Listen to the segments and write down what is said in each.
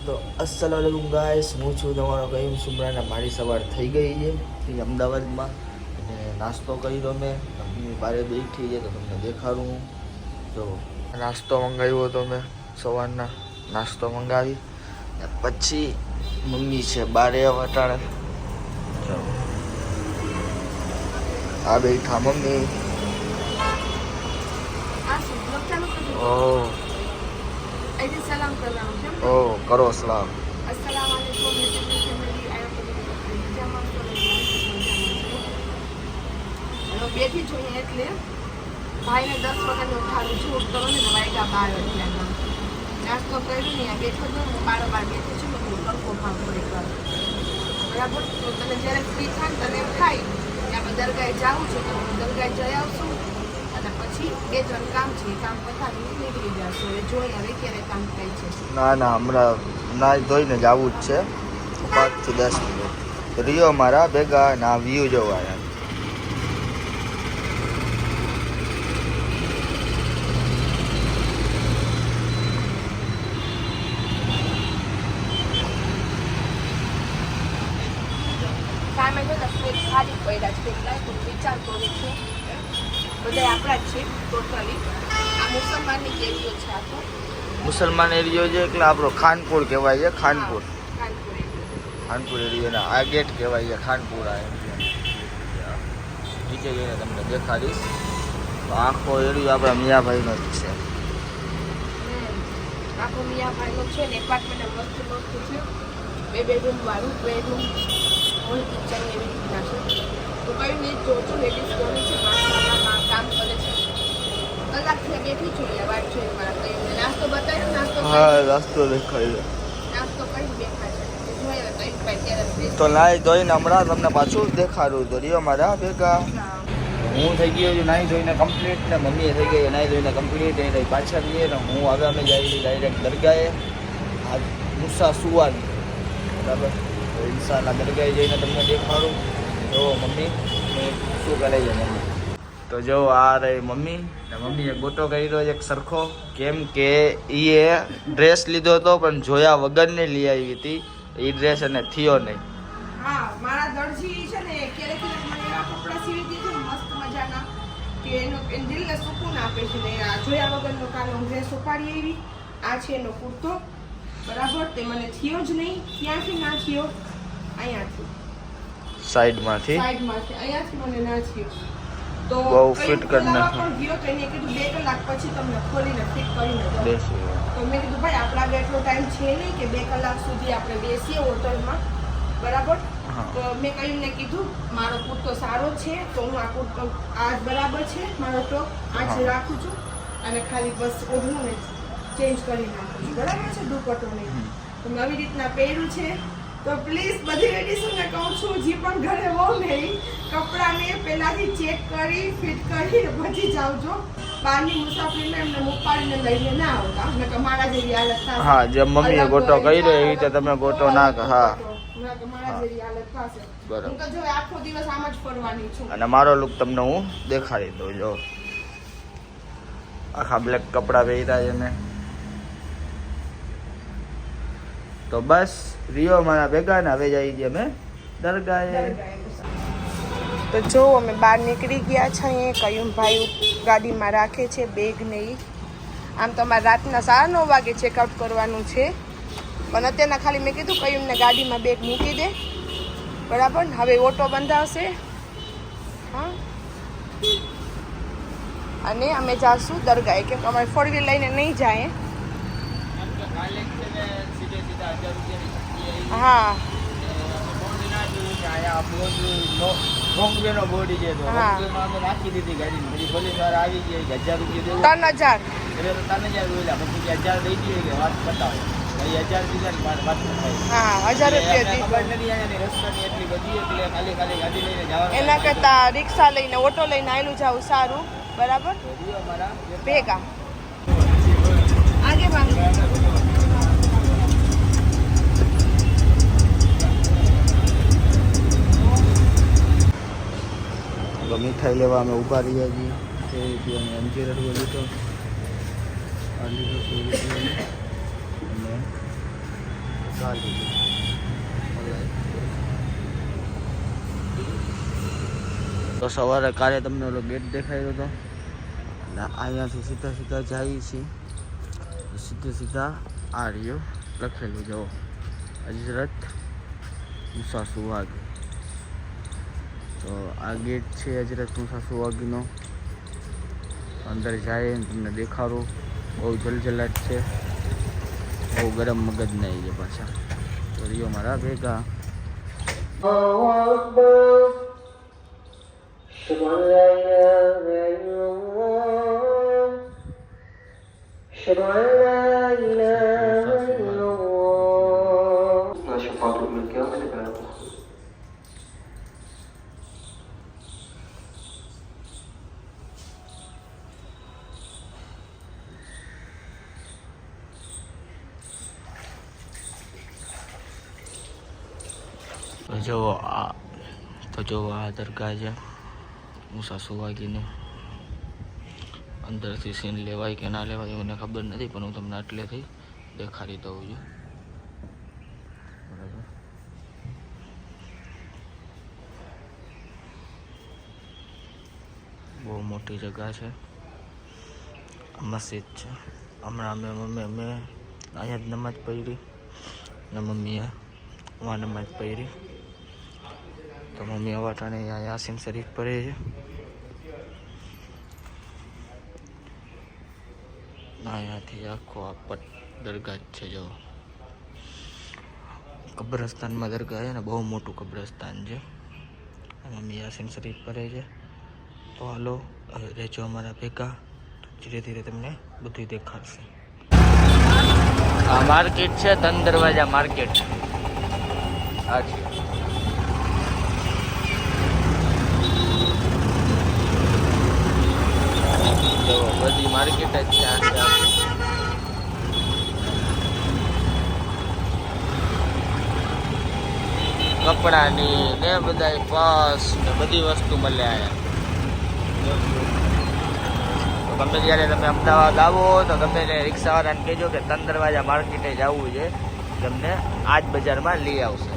તો અસલામુઅલૈકુમ ગાઈસ, હું છું તમારો કહીમ સુમરાન. મારી સવાર થઈ ગઈ છે અહીં અમદાવાદમાં અને નાસ્તો કર્યો મેં. મમ્મી બારે બેઠી છે તો તમને દેખાડું. તો નાસ્તો મંગાવ્યો હતો મેં, સવારના નાસ્તો મંગાવી પછી મમ્મી છે બારે વટાણે. આ બેઠા મમ્મી. ઓહ ઓહ, કરો સલામ. બેઠી છું એટલે ભાઈને 10 વખત ઉઠાડું છું. તો ને વાગ્યા 12 એટલે નાસ્તો કર્યો ને બેઠો હતો ને બારોબાર બેઠી છું. કંકો ભાવ કરી બરાબર. તો તને જ્યારે ફ્રી થાય તને એમ થાય કે આપણે દરગાહે જાવું છે તો દરગાહે જઈ આવશું અને પછી 2-3 કામ છે એ કામ પતાવીને નીકળી જશું. હવે જોઈએ હવે ક્યારે કામ થાય છે. ના હમણાં નાઈ ધોઈને જ આવું જ છે 5 થી 10 મિનિટ. રિયો મારા ભેગા ના વ્યૂ જોવા. સામે જો ફ્લેટ ખાલી પડ્યા છે એટલા તો વિચાર કરું છું બધા આપણા જ છે ટોટલી. આ મુસલમાનની કેરીઓ છે. આ તો મુસલમાન એરિયો છે એટલે આપણો ખાનપુર કહેવાય છે. ખાનપુર એરિયો ને આ ગેટ કહેવાય છે ખાનપુરા. નીચે જઈને તમને દેખાડીશ. તો આખો એરિયો આપણા મિયાભાઈનો જ છે. આખો મિયાભાઈનો છે ને એપાર્ટમેન્ટ મસ્ત છે. 2 બેડરૂમ વાળું બેડરૂમ ઓલ કિચન એવી રીતના છે. તો કઈ નહીં જોજો લેડીઝ કોની છે માણસમાં કામ કરે છે. કલાકથી બેઠી છું યાર વાત જોઈએ મારા કઈ નાસ્તો બતાવ્યો. નાસ્તો દેખાય નાસ્તો કરી બેઠા છે જોઈએ કઈ ભાઈ ત્યારે તો નાઈ ધોઈને હમણાં તમને પાછું દેખાડું. તો રિયો મારા ભેગા. હું થઈ ગયો છું નાઈ ધોઈને કમ્પ્લીટ ને મમ્મીએ થઈ ગઈ નાઈ ધોઈને કમ્પ્લીટ. એ રહી પાછા રહીએ ને હું હવે અમે જઈએ ડાયરેક્ટ દરગાહે. આ મુસા સુવાની બરાબર. તો ઇન્શાલ્લાહ દરગાહે જઈને તમને દેખાડું. જો મમ્મી શું કરે છે મમ્મી. તો જો આ રહી મમ્મી ને મમ્મીએ ગોટો કર્યો છે એક સરખો. કેમ કે એ ડ્રેસ લીધો હતો પણ જોયા વગરની લઈ આવી હતી. એ ડ્રેસ એને થયો નહીં. હા, મારા દરજી છે ને ક્યારેક મને એવા કપડાં સીવી દે છે મસ્ત મજાના કે એનું દિલને સુકૂન આપે છે. ને આ જોયા વગરનો કાલો ડ્રેસ ઉપાડી આવી. આ છે એનો કુર્તો બરાબર. તે મને થયો જ નહીં. ક્યાંથી ના થયો? અહીંયાથી સાઈડમાંથી અહીંયાથી મને ના થયો. તો બહુ ફિટ કરી નાખ્યો. પણ ગયો તો એને કીધું 2 કલાક પછી તમને ખોલીને ફિટ કરીને દઉં. તો મેં કીધું ભાઈ આપણા એટલો ટાઈમ છે નહીં કે 2 કલાક સુધી આપણે બેસીએ હોટલમાં બરાબર. તો મેં કહીને કીધું મારો કુર્તો સારો છે તો હું આ કુર્તો આ બરાબર છે મારો ટોપ આ જ રાખું છું અને ખાલી બસ ઓઢું ને ચેન્જ કરી નાખું છું બરાબર છે. દુપટ્ટો નહીં તો નવી રીતના પહેર્યું છે. તો પ્લીઝ બધી લેડીઝોને કહું છું જે પણ ઘરે હોવ ને કપડાને પહેલાથી ચેક કરી ફિટ કરી પછી જાવજો. બહારની મુસાફરીમાં એમને ઉપાડીને લઈને ના આવતા ને કે મારા જેવી હાલત થાય. હા, જે મમ્મીએ ગોટો કર્યો એવી રીતે તમે ગોટો ના કર. હા મારા જેવી હાલત થશે. બરાબર. હું તો જો આખો દિવસ આમ જ ફરવાની છું. અને મારો લુક તમને હું દેખાડી દઉં. જો આખા બ્લેક કપડાં પહેર્યા છે મેં. તો બસ રિયો મારા ભેગા ને હવે જઈએ છીએ અમે દરગાહે. તો જો અમે બહાર નીકળી ગયા છીએ. કયુમભાઈ ગાડીમાં રાખે છે બેગ ને ઈ. આમ તો અમારે રાતના 9:30 વાગે ચેકઆઉટ કરવાનું છે પણ અત્યારના ખાલી મેં કીધું કયુમને ગાડીમાં બેગ મૂકી દે બરાબર. હવે ઓટો બંધાવશે હા અને અમે જાશું દરગાહે. કેમ કે અમારે 4 વ્હીલ લઈને નહીં જાય. હા બોડી છે તો નાખી દીધી ગાડી. પોલીસ વાળા આવી ગયા 1000 રૂપિયા 3000 પછી 1000 દઈ દઈએ કે વાત બતાવો. 1000 દીધા વાત થાય. હા 1000 રૂપિયા રસ્તાની એટલી બધી એટલે ખાલી ગાડી લઈને જવાનું. એના કરતા રિક્ષા લઈને ઓટો લઈને આવેલું જાવું સારું બરાબર. ભેગા આગે માંગે મીઠાઈ લેવા અમે ઊભા રહ્યા છીએ. અંજીર લીધો. અને તો સવારે કાલે તમને ઓલો ગેટ દેખાયો હતો, એટલે અહીંયાથી સીધા સીધા જઈએ છીએ, સીધે સીધા આ રહ્યો લખેલું જુઓ, હજરત મુસા સુવાગ. તો આ ગેટ છે હજરત મુસા સુવાગનો. અંદર જાય ને તમને દેખાડું. બહુ જલજલાટ છે, બહુ ગરમ મગજ નહીં છે પાછા. તો રહ્યો મારા ભેગા. જો આ દરગાહ છે મુસા સુવાગીની. અંદરથી સીન લેવાય કે ના લેવાય મને ખબર નથી, પણ હું તમને આટલેથી દેખાડી દઉં છું. બરાબર, બહુ મોટી જગ્યા છે, મસ્જિદ છે. હમણાં અમે અહીંયા જ નમાજ પઢી ને મમ્મીએ આ નમાજ પઢી. તો મમ્મી અવાટાને અહીંયા યાસીન શરીફ પડે છે. અહીંયાથી આખો આ દરગાહ છે. જો કબ્રસ્તાનમાં દરગાહ છે ને, બહુ મોટું કબ્રસ્તાન છે. મમ્મી યાસીન શરીફ પડે છે. તો હાલો રહેજો અમારા ભેગા, ધીરે ધીરે તમને બધું દેખાડશે. આ માર્કેટ છે, ધન દરવાજા માર્કેટ. આ છે બધી માર્કેટ જ છે. કપડાની ને બધા પર્સ ને બધી વસ્તુ મળે અહીંયા. તો ગમે જ્યારે તમે અમદાવાદ આવો તો ગમે તે રિક્ષાવાળાને કહેજો કે તન દરવાજા માર્કેટે જવું છે, તમને આ જ બજારમાં લઈ આવશે.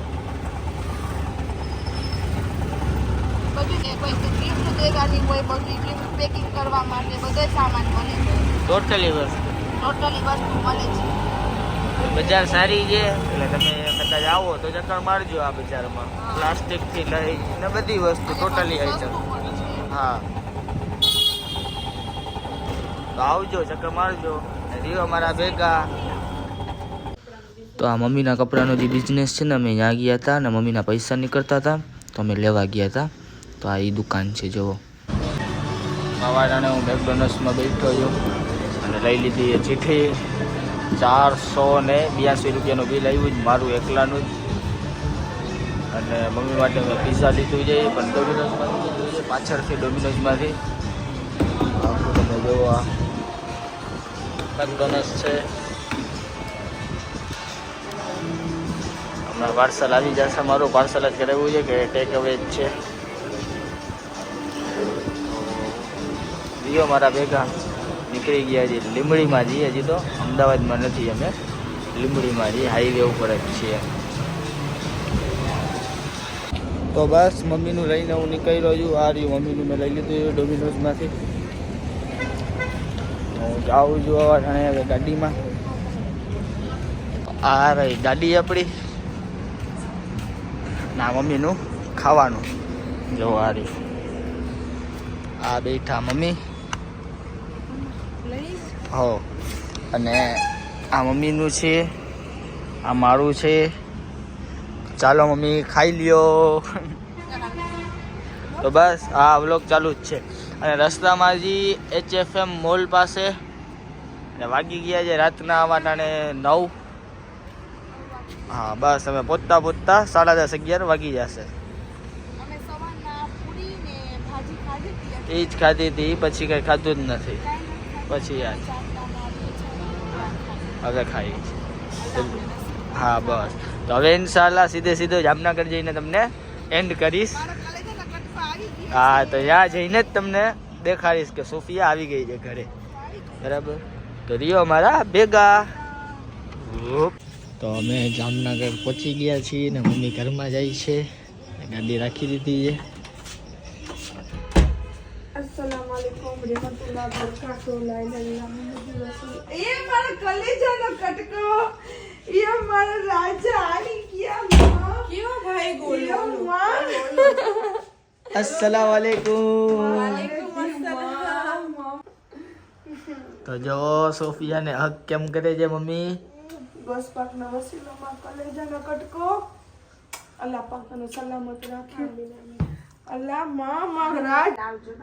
ટોટલી વસ્તુ મળે છે. બજાર સારી છે, એટલે તમે કદાચ આવો તો ચક્કર મારજો આ બજારમાં. પ્લાસ્ટિક થી લઈ ને બધી વસ્તુ ટોટલી આઈટમ. હા, તો આવજો, ચક્કર મારજો, રહ્યો અમારા ભેગા. તો આ મમ્મીના કપડાનો જે બિઝનેસ છે ને, અમે ત્યાં ગયા હતા ને મમ્મીના પૈસા નીકળતા હતા તો અમે લેવા ગયા હતા. તો આ એ દુકાન છે. જુઓ, સવારે હું મેકડોનલ્ડ્સમાં બેઠો છું અને લઈ લીધી એ ચીઠી. 482 રૂપિયાનું બિલ આવ્યું જ મારું એકલાનું જ. અને મમ્મી માટે મેં પિઝા લીધું છે, પણ ડોમિનોઝમાંથી લીધું છે, પાછળથી ડોમિનોઝમાંથી. તમે જુઓ, આ મેકડોનલ્ડ્સ છે. હમણાં પાર્સલ આવી જશે. મારું પાર્સલ જ કરાવ્યું છે કે ટેક અવે જ છે. રીયો મારા ભેગા નીકળી ગયા છે. લીંબડીમાં જઈએ, હજી તો અમદાવાદમાં નથી. અમે લીંબડીમાં જઈએ, હાઈવે ઉપર જ છીએ. તો બસ મમ્મીનું લઈને હું નીકળી રહ્યો છું. આ રહ્યું મમ્મીનું મેં લઈ લીધું ડોમિનોઝમાંથી. હું જાઉં છું હવે ગાડીમાં. આ રહી ગાડી આપણી, ના મમ્મીનું ખાવાનું. જો આ રહ્યું, આ બેઠા મમ્મી. હો, અને આ મમ્મીનું છે, આ મારું છે. ચાલો મમ્મી ખાઈ લ્યો. તો બસ આ વ્લોગ ચાલુ જ છે. અને રસ્તામાં હજી HFM મોલ પાસે અને વાગી ગયા છે રાતના વાટાણે 9. હા, બસ અમે પહોંચતા 10:30-11 વાગી જશે. એ જ ખાધી હતી, પછી કંઈ ખાધું જ નથી. પછી યાર હવે ખાઈ. હા બસ, તો હવે ઇન્શાલ્લાહ સીધો જામનગર જઈને તમને એન્ડ કરીશ. હા, તો ત્યાં જઈને જ તમને દેખાડીશ કે સોફિયા આવી ગઈ છે ઘરે. બરાબર, તો રહ્યો અમારા ભેગા. તો અમે જામનગર પહોંચી ગયા છીએ ને મમ્મી ઘરમાં જાય છે, ગાડી રાખી દીધી છે. अस्सलाम वालेकुम रहमतुल्लाह बरकातहू ला इलाहा इल्लल्लाह रसूल ये मारा कलेजाનો કટકો ये मारा राजा आनी किया मां क्यों भाई गोलो मां अस्सलाम वालेकुम. वालेकुम अस्सलाम તો જો સોફિયા ને હક કેમ કરે છે મમ્મી? બસ પાકના વસીલામાં કલેજાનો કટકો અલ્લાહ પાકનો સલામત રાખે. અલ્લાહ માં મહારાજ આવજો.